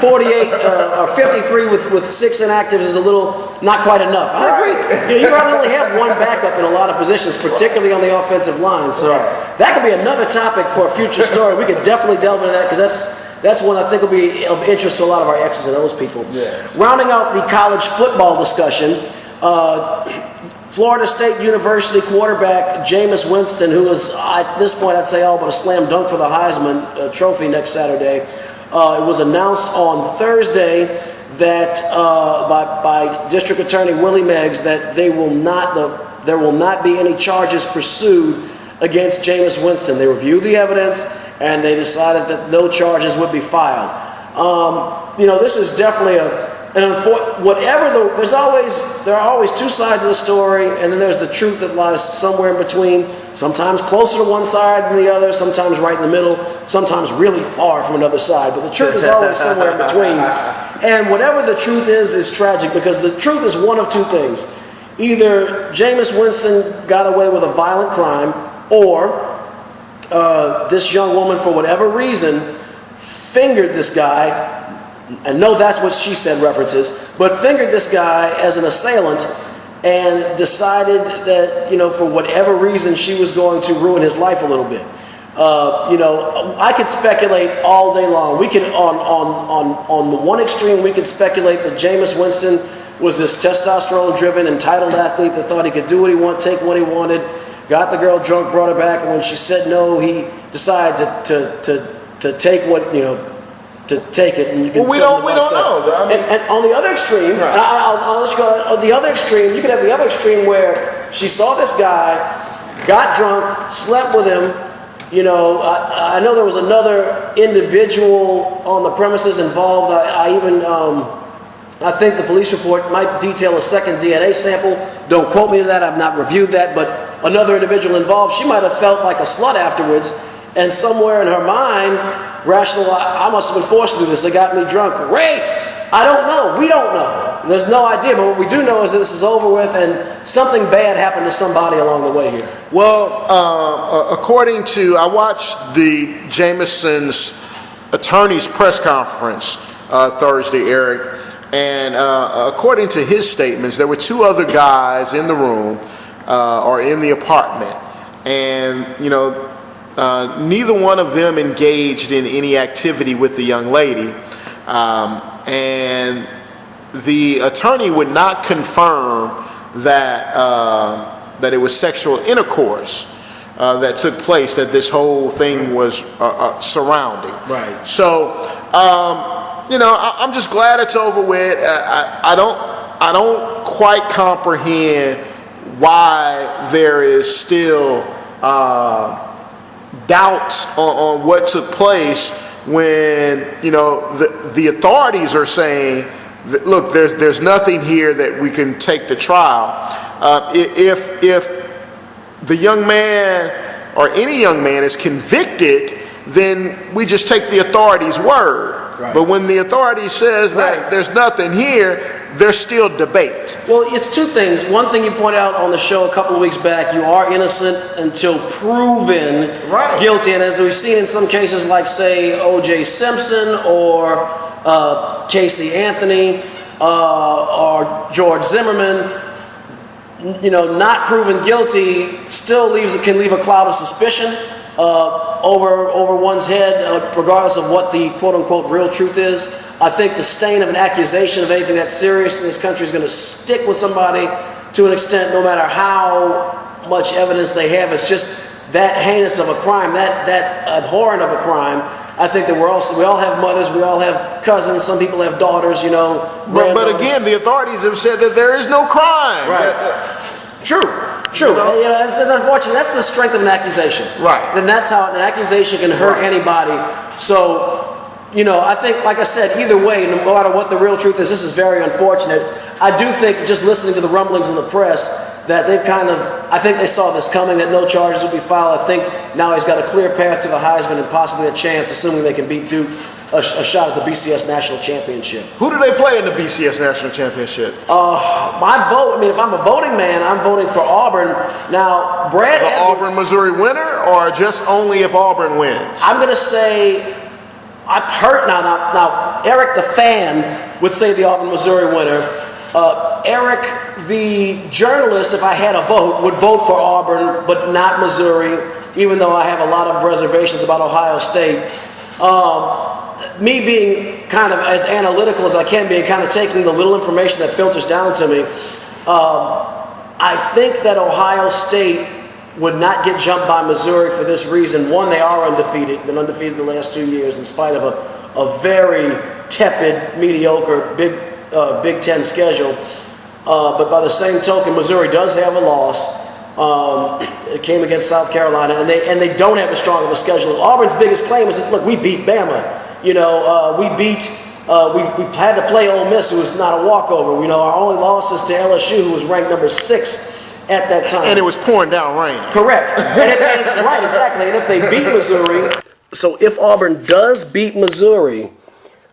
48 or 53 with 6 inactives is a little, not quite enough. I agree. You probably only have one backup in a lot of positions, particularly on the offensive line. So that could be another topic for a future story. We could definitely delve into that, because that's one I think will be of interest to a lot of our X's and O's people. Yeah. Rounding out the college football discussion, Florida State University quarterback Jameis Winston, who is at this point I'd say all but a slam dunk for the Heisman Trophy next Saturday, it was announced on Thursday that by District Attorney Willie Meggs that there will not be any charges pursued against Jameis Winston. They reviewed the evidence and they decided that no charges would be filed. This is definitely there are always two sides of the story, and then there's the truth that lies somewhere in between, sometimes closer to one side than the other, sometimes right in the middle, sometimes really far from another side, but the truth is always somewhere in between. And whatever the truth is tragic, because the truth is one of two things. Either Jameis Winston got away with a violent crime, or this young woman, for whatever reason, fingered this guy. And no, that's what she said references, but fingered this guy as an assailant and decided that, for whatever reason, she was going to ruin his life a little bit. I could speculate all day long. We could, on the one extreme, we could speculate that Jameis Winston was this testosterone-driven, entitled athlete that thought he could do what he wanted, take what he wanted, got the girl drunk, brought her back, and when she said no, he decided to take what, to take it, and you can. We don't know. And on the other extreme, right. I'll let you go. On the other extreme, you could have the other extreme where she saw this guy, got drunk, slept with him. I know there was another individual on the premises involved. I think the police report might detail a second DNA sample. Don't quote me to that. I've not reviewed that, but another individual involved. She might have felt like a slut afterwards, and somewhere in her mind, rationalize, I must have been forced to do this. They got me drunk. Rape! I don't know. We don't know. There's no idea. But what we do know is that this is over with, and something bad happened to somebody along the way here. Well, I watched the Jameson's attorney's press conference Thursday, Eric, and according to his statements, there were 2 other guys in the room or in the apartment, and Neither one of them engaged in any activity with the young lady, and the attorney would not confirm that that it was sexual intercourse that took place, that this whole thing was surrounding. Right. So, I'm just glad it's over with. I don't quite comprehend why there is still doubts on what took place when the authorities are saying that, look, there's nothing here that we can take to trial. If the young man or any young man is convicted, then we just take the authorities' word. Right. But when the authority says that there's nothing here, there's still debate. Well, it's two things. One thing you pointed out on the show a couple of weeks back, you are innocent until proven guilty. And as we've seen in some cases like, say, O.J. Simpson or Casey Anthony or George Zimmerman, not proven guilty still can leave a cloud of suspicion over one's head, regardless of what the quote-unquote real truth is. I think the stain of an accusation of anything that's serious in this country is going to stick with somebody to an extent, no matter how much evidence they have. It's just that heinous of a crime, that abhorrent of a crime. I think that we all have mothers, we all have cousins, some people have daughters, But again, the authorities have said that there is no crime. Right. True. It's unfortunate. That's the strength of an accusation. Right. And that's how an accusation can hurt anybody. So, I think, like I said, either way, no matter what the real truth is, this is very unfortunate. I do think, just listening to the rumblings in the press, that I think they saw this coming, that no charges would be filed. I think now he's got a clear path to the Heisman and possibly a chance, assuming they can beat Duke, a shot at the BCS National Championship. Who do they play in the BCS National Championship? My vote, if I'm a voting man, I'm voting for Auburn. Now, Brad Edwards, Auburn-Missouri winner, or just only if Auburn wins? I'm going to say, I've heard now, Eric the fan would say the Auburn-Missouri winner. Eric, the journalist, if I had a vote, would vote for Auburn, but not Missouri, even though I have a lot of reservations about Ohio State. Me being kind of as analytical as I can be and kind of taking the little information that filters down to me, I think that Ohio State would not get jumped by Missouri for this reason. One, they are undefeated, been undefeated the last 2 years in spite of a very tepid, mediocre Big Ten schedule. But by the same token, Missouri does have a loss. It came against South Carolina, and they don't have as strong of a schedule. Auburn's biggest claim is, look, we beat Bama. We had to play Ole Miss, who was not a walkover. Our only loss is to LSU, who was ranked number 6 at that time. And it was pouring down rain. Correct. Right, exactly. And if they beat Missouri, so if Auburn does beat Missouri,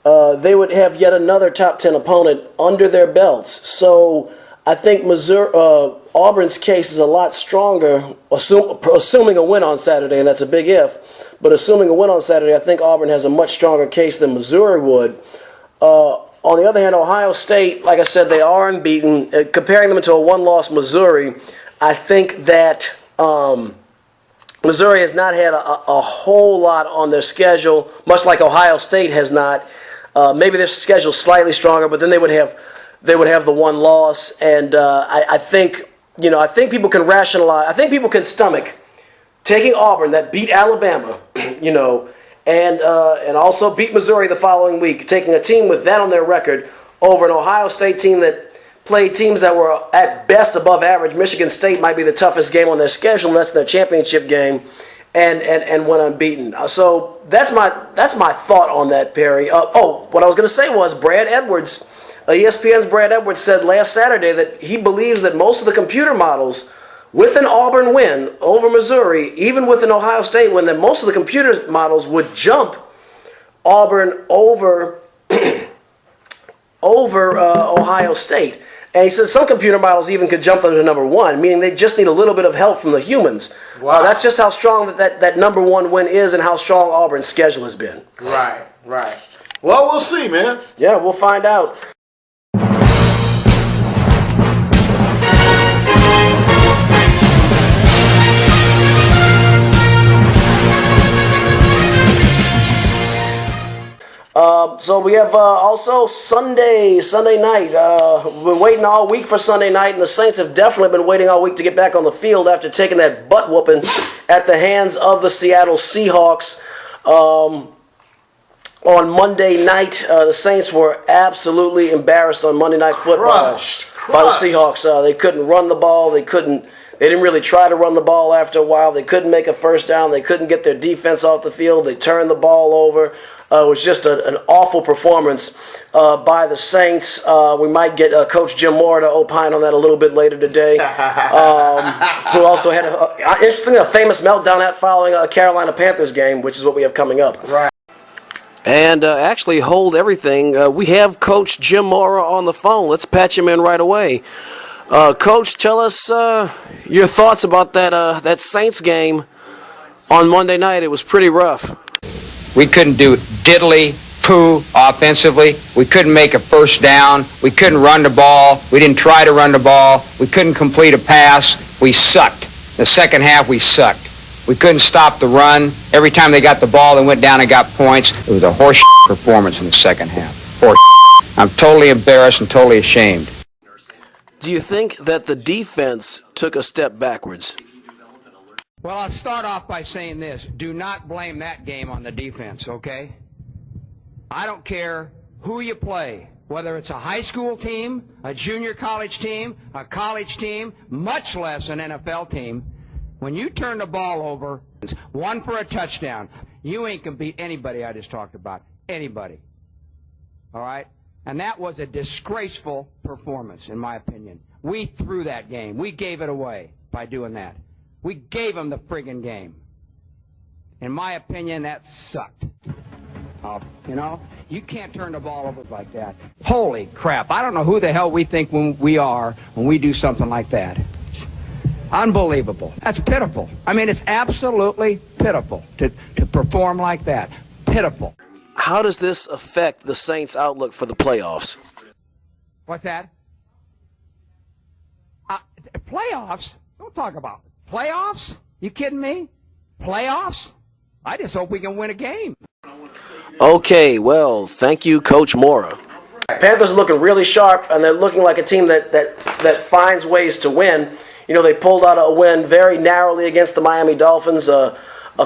they would have yet another top 10 opponent under their belts. So I think Auburn's case is a lot stronger, assuming a win on Saturday, and that's a big if. But assuming a win on Saturday, I think Auburn has a much stronger case than Missouri would. On the other hand, Ohio State, like I said, they are unbeaten. Comparing them to a one-loss Missouri, I think that Missouri has not had a whole lot on their schedule, much like Ohio State has not. Maybe their schedule's slightly stronger, but then they would have the one loss, and I think people can rationalize. I think people can stomach taking Auburn that beat Alabama, and also beat Missouri the following week, taking a team with that on their record over an Ohio State team that played teams that were at best above average. Michigan State might be the toughest game on their schedule, and that's their championship game, and went unbeaten. So that's my thought on that, Perry. What I was going to say was Brad Edwards. ESPN's Brad Edwards said last Saturday that he believes that most of the computer models, with an Auburn win over Missouri, even with an Ohio State win, that most of the computer models would jump Auburn over Ohio State. And he said some computer models even could jump them to number 1, meaning they just need a little bit of help from the humans. Wow. That's just how strong that number 1 win is and how strong Auburn's schedule has been. Right. Well, we'll see, man. Yeah, we'll find out. So we have also Sunday night. We've been waiting all week for Sunday night, and the Saints have definitely been waiting all week to get back on the field after taking that butt whooping at the hands of the Seattle Seahawks. On Monday night, the Saints were absolutely embarrassed on Monday Night Football by the Seahawks. They couldn't run the ball. They didn't really try to run the ball after a while. They couldn't make a first down. They couldn't get their defense off the field. They turned the ball over. It was just an awful performance by the Saints. We might get Coach Jim Mora to opine on that a little bit later today, who also had a famous meltdown following a Carolina Panthers game, which is what we have coming up. Right. And actually, hold everything. We have Coach Jim Mora on the phone. Let's patch him in right away. Coach, tell us your thoughts about that Saints game on Monday night. It was pretty rough. We couldn't do diddly-poo offensively. We couldn't make a first down. We couldn't run the ball. We didn't try to run the ball. We couldn't complete a pass. We sucked. The second half, we sucked. We couldn't stop the run. Every time they got the ball, they went down and got points. It was a horse performance in the second half. Horse. I'm totally embarrassed and totally ashamed. Do you think that the defense took a step backwards? Well, I'll start off by saying this. Do not blame that game on the defense, okay? I don't care who you play, whether it's a high school team, a junior college team, a college team, much less an NFL team. When you turn the ball over, one for a touchdown, you ain't going to beat anybody I just talked about. Anybody. All right? And that was a disgraceful performance, in my opinion. We threw that game. We gave it away by doing that. We gave them the friggin' game. In my opinion, that sucked. You can't turn the ball over like that. Holy crap. I don't know who the hell we think we are when we do something like that. Unbelievable. That's pitiful. I mean, it's absolutely pitiful to perform like that. Pitiful. How does this affect the Saints' outlook for the playoffs? What's that? Playoffs? Don't talk about it. Playoffs? You kidding me? Playoffs? I just hope we can win a game. Okay, well, thank you, Coach Mora. Panthers are looking really sharp, and they're looking like a team that finds ways to win. They pulled out a win very narrowly against the Miami Dolphins a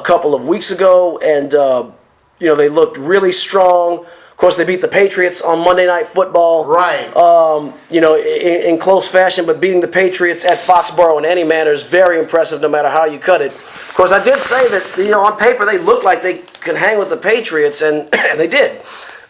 couple of weeks ago, and they looked really strong. Of course, they beat the Patriots on Monday Night Football. Right. In close fashion, but beating the Patriots at Foxborough in any manner is very impressive, no matter how you cut it. Of course, I did say that on paper they looked like they could hang with the Patriots, and they did.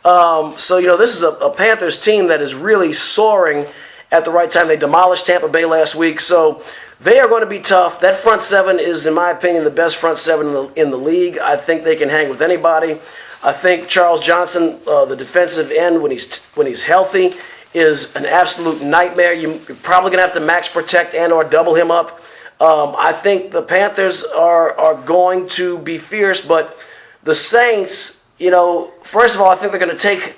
This is a Panthers team that is really soaring at the right time. They demolished Tampa Bay last week, so they are going to be tough. That front seven is, in my opinion, the best front seven in the league. I think they can hang with anybody. I think Charles Johnson, the defensive end, when he's healthy, is an absolute nightmare. You're probably going to have to max protect and or double him up. I think the Panthers are going to be fierce, but the Saints, first of all, I think they're going to take.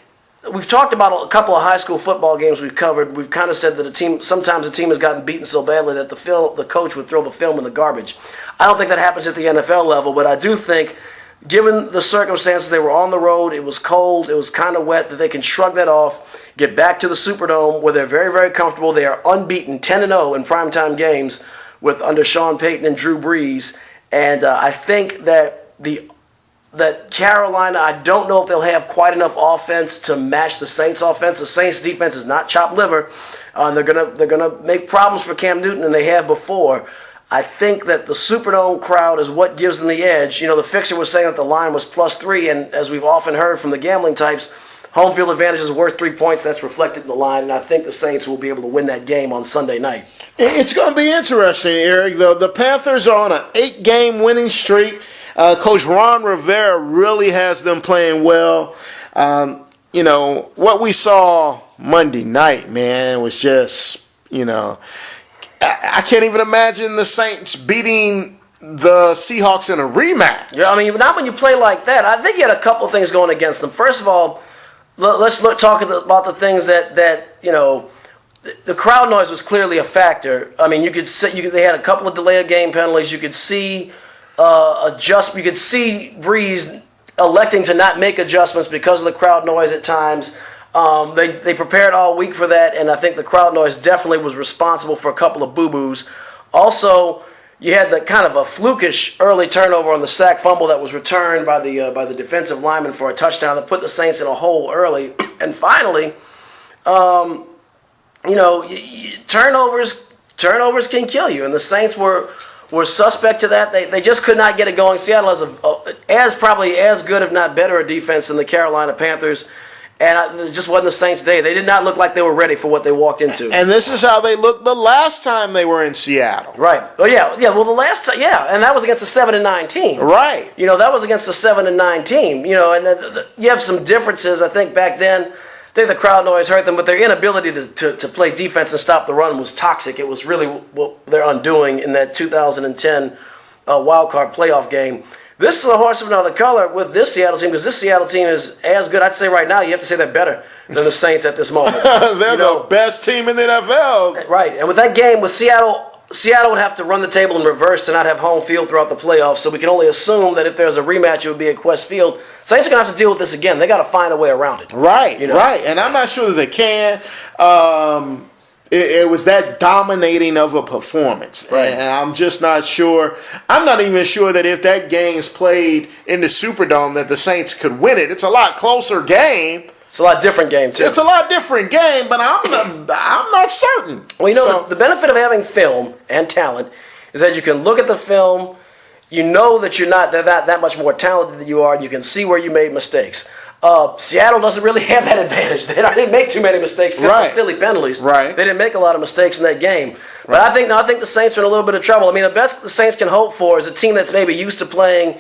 We've talked about a couple of high school football games we've covered. We've kind of said that sometimes a team has gotten beaten so badly that the coach would throw the film in the garbage. I don't think that happens at the NFL level, but I do think, given the circumstances, they were on the road, it was cold, it was kind of wet, that they can shrug that off, get back to the Superdome where they're very, very comfortable. They are unbeaten, 10-0 in primetime games under Sean Payton and Drew Brees. And I think that Carolina, I don't know if they'll have quite enough offense to match the Saints' offense. The Saints' defense is not chopped liver. They're gonna make problems for Cam Newton, and they have before. I think that the Superdome crowd is what gives them the edge. The fixer was saying that the line was +3, and as we've often heard from the gambling types, home field advantage is worth 3 points. That's reflected in the line, and I think the Saints will be able to win that game on Sunday night. It's going to be interesting, Eric. The Panthers are on an 8-game winning streak. Coach Ron Rivera really has them playing well. What we saw Monday night, man, was just, I can't even imagine the Saints beating the Seahawks in a rematch. Yeah, not when you play like that. I think you had a couple of things going against them. First of all, let's talk about the things that the crowd noise was clearly a factor. You could see they had a couple of delay of game penalties. You could see you could see Breeze electing to not make adjustments because of the crowd noise at times. They prepared all week for that, and I think the crowd noise definitely was responsible for a couple of boo-boos. Also, you had the kind of a flukish early turnover on the sack fumble that was returned by the defensive lineman for a touchdown that put the Saints in a hole early. And finally, turnovers can kill you, and the Saints were suspect to that. They just could not get it going. Seattle has probably as good, if not better, a defense than the Carolina Panthers. And it just wasn't the Saints' day. They did not look like they were ready for what they walked into. And this is how they looked the last time they were in Seattle. Right. Oh yeah. Well, the last time, and that was against the 7-9 team. Right. That was against the 7-9 team. And you have some differences. I think back then, I think the crowd noise hurt them, but their inability to play defense and stop the run was toxic. It was really what they're undoing in that 2010 wild card playoff game. This is a horse of another color with this Seattle team, because this Seattle team is as good. I'd say right now, you have to say they're better than the Saints at this moment. They're the best team in the NFL. Right. And with that game, with Seattle would have to run the table in reverse to not have home field throughout the playoffs, so we can only assume that if there's a rematch, it would be at Quest Field. Saints are going to have to deal with this again. They got to find a way around it. Right, right. And I'm not sure that they can. It was that dominating of a performance. Right. And I'm just not sure. I'm not even sure that if that game's played in the Superdome that the Saints could win it. It's a lot closer game. It's a lot different game, too. It's a lot different game, but I'm not certain. Well, the benefit of having film and talent is that you can look at the film, you know that you're not that much more talented than you are, and you can see where you made mistakes. Seattle doesn't really have that advantage. They didn't make too many mistakes, except for silly penalties. Right. They didn't make a lot of mistakes in that game. But I think the Saints are in a little bit of trouble. I mean, the best the Saints can hope for is a team that's maybe used to playing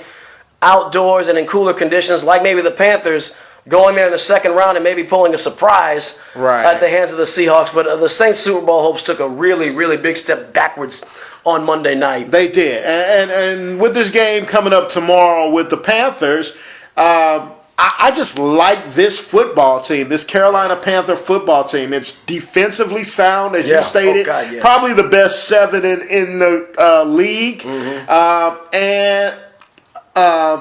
outdoors and in cooler conditions, like maybe the Panthers, going there in the second round and maybe pulling a surprise at the hands of the Seahawks. But the Saints' Super Bowl hopes took a really, really big step backwards on Monday night. They did. And with this game coming up tomorrow with the Panthers, I just like this football team, this Carolina Panther football team. It's defensively sound, as you stated. Probably the best 7 in the league. And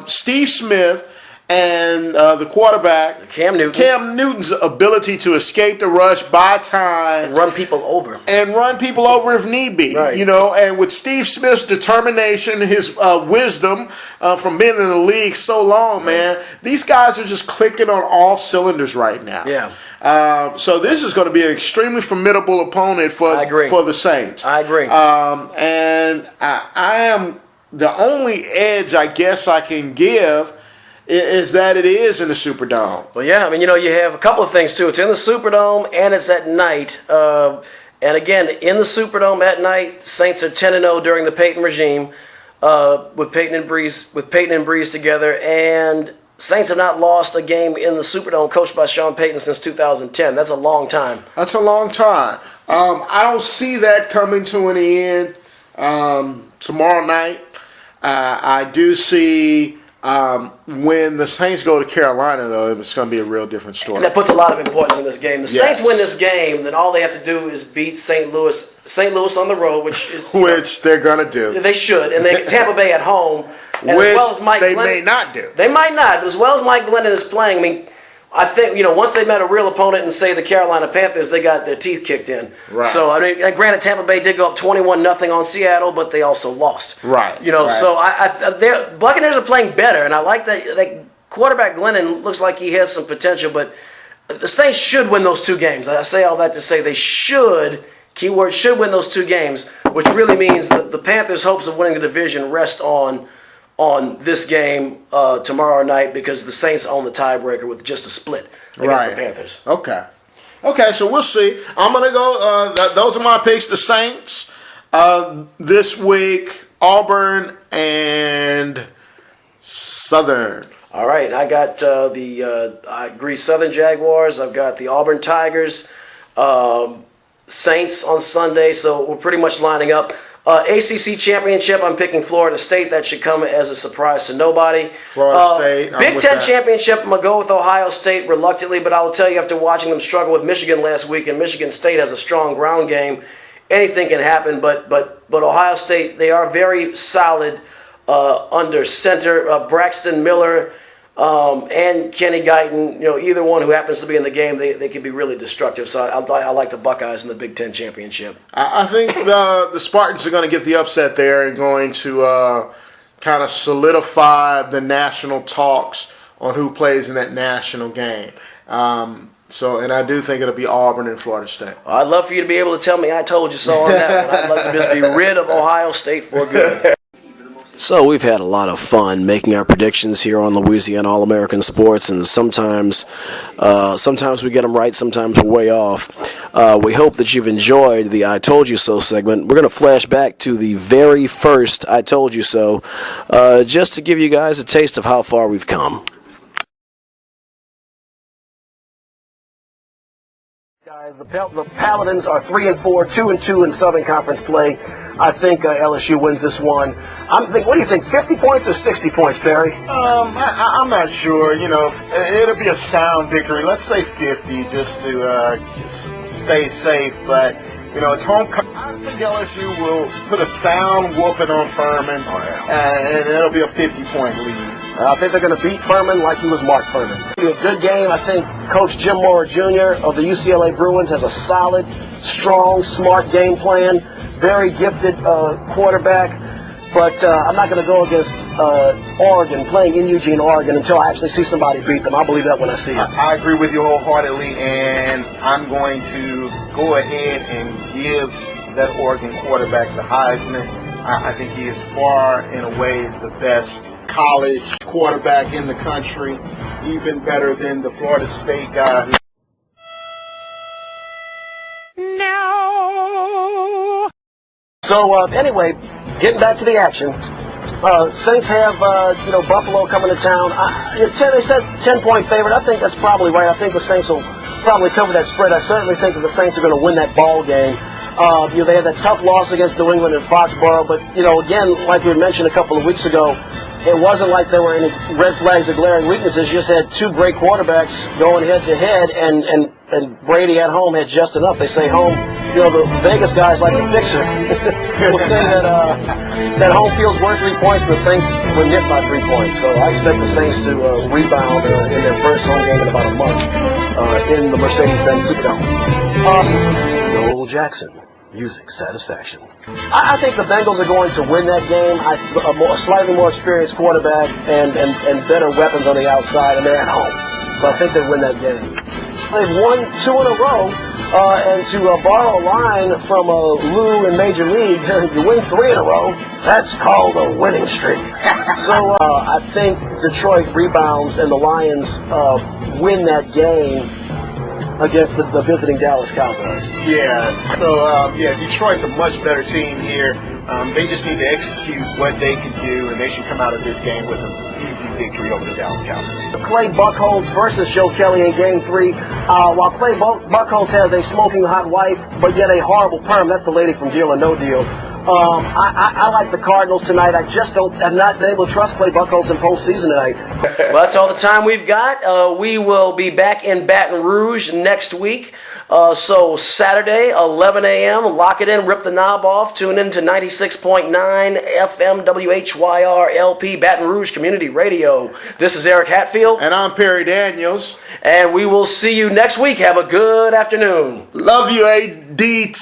Steve Smith and the quarterback, Cam Newton's ability to escape the rush, buy time. And run people over. If need be. Right. And with Steve Smith's determination, his wisdom from being in the league so long, man, these guys are just clicking on all cylinders right now. Yeah. So this is going to be an extremely formidable opponent for the Saints. I agree. And I am the only edge I guess I can give is that it is in the Superdome. Well, yeah, I mean, you have a couple of things, too. It's in the Superdome, and it's at night. And again, in the Superdome at night, Saints are 10-0 during the Peyton regime with Peyton and Breeze together. And Saints have not lost a game in the Superdome coached by Sean Payton since 2010. That's a long time. That's a long time. I don't see that coming to an end tomorrow night. I do see... when the Saints go to Carolina, though, it's going to be a real different story. And that puts a lot of importance in this game. The Saints win this game, then all they have to do is beat St. Louis on the road, which they're going to do. They should. And Tampa Bay at home. And which as well as Mike they Glennon, may not do. They might not. As well as Mike Glennon is playing, I mean, I think, once they met a real opponent and say the Carolina Panthers, they got their teeth kicked in. Right. So, I mean, and granted, Tampa Bay did go up 21-0 on Seattle, but they also lost. Right. So Buccaneers are playing better, and I like that quarterback Glennon looks like he has some potential, but the Saints should win those 2 games. I say all that to say they should, keyword should win those 2 games, which really means that the Panthers' hopes of winning the division rest on this game tomorrow night, because the Saints own the tiebreaker with just a split against the Panthers. Okay, so we'll see. I'm going to go, those are my picks, the Saints. This week, Auburn and Southern. All right, I got I agree, Southern Jaguars. I've got the Auburn Tigers, Saints on Sunday, so we're pretty much lining up. ACC Championship, I'm picking Florida State. That should come as a surprise to nobody. Florida State. Big Ten Championship, I'm going to go with Ohio State reluctantly, but I will tell you, after watching them struggle with Michigan last week, and Michigan State has a strong ground game, anything can happen, but Ohio State, they are very solid under center. Braxton Miller and Kenny Guyton, either one who happens to be in the game, they can be really destructive. So I like the Buckeyes in the Big Ten championship. I think the Spartans are going to get the upset there and going to kind of solidify the national talks on who plays in that national game. And I do think it'll be Auburn and Florida State. I'd love for you to be able to tell me I told you so on that one. I'd love to just be rid of Ohio State for good. So we've had a lot of fun making our predictions here on Louisiana All American Sports, and sometimes we get them right, sometimes we're way off. We hope that you've enjoyed the I Told You So segment. We're going to flash back to the very first I Told You So, just to give you guys a taste of how far we've come. Guys, the Paladins are 3-4, 2-2 in Southern Conference play. I think LSU wins this one. What do you think, 50 points or 60 points, Perry? I'm not sure. It'll be a sound victory. Let's say 50 just to stay safe. But, it's home. I think LSU will put a sound whooping on Furman, and it'll be a 50-point lead. I think they're going to beat Furman like he was Mark Furman. It'll be a good game. I think Coach Jim Mora Jr. of the UCLA Bruins has a solid, strong, smart game plan. Very gifted quarterback, but I'm not going to go against Oregon, playing in Eugene, Oregon, until I actually see somebody beat them. I'll believe that when I see it. I agree with you wholeheartedly, and I'm going to go ahead and give that Oregon quarterback the Heisman. I think he is far and away the best college quarterback in the country, even better than the Florida State guy. So, anyway, getting back to the action. Saints have, Buffalo coming to town. They said 10-point favorite. I think that's probably right. I think the Saints will probably cover that spread. I certainly think that the Saints are going to win that ball game. They had that tough loss against New England in Foxborough, but, again, like we mentioned a couple of weeks ago, it wasn't like there were any red flags or glaring weaknesses. You just had two great quarterbacks going head-to-head, and Brady at home had just enough. They say home, the Vegas guys like the fixer. We'll say that home field's worth 3 points, the Saints were nipped by 3 points. So I expect the Saints to rebound in their first home game in about a month in the Mercedes-Benz Superdome. Noel Jackson. Music satisfaction. I think the Bengals are going to win that game. A slightly more experienced quarterback and better weapons on the outside, and they're at home. So I think they win that game. They've won 2 in a row, and to borrow a line from Lou in Major League, you win 3 in a row, that's called a winning streak. So I think Detroit rebounds and the Lions win that game against the visiting Dallas Cowboys. Detroit's a much better team here. They just need to execute what they can do, and they should come out of this game with an easy victory over the Dallas Cowboys. Clay Buchholz versus Joe Kelly in Game 3. While Clay Buchholz has a smoking hot wife, but yet a horrible perm, that's the lady from Deal or No Deal. I like the Cardinals tonight. I just have not been able to trust Clay Buchholz in postseason tonight. Well, that's all the time we've got. We will be back in Baton Rouge next week. So Saturday, 11 a.m., lock it in, rip the knob off, tune in to 96.9 FM WHYR LP Baton Rouge Community Radio. This is Eric Hatfield. And I'm Perry Daniels. And we will see you next week. Have a good afternoon. Love you, ADTJNS.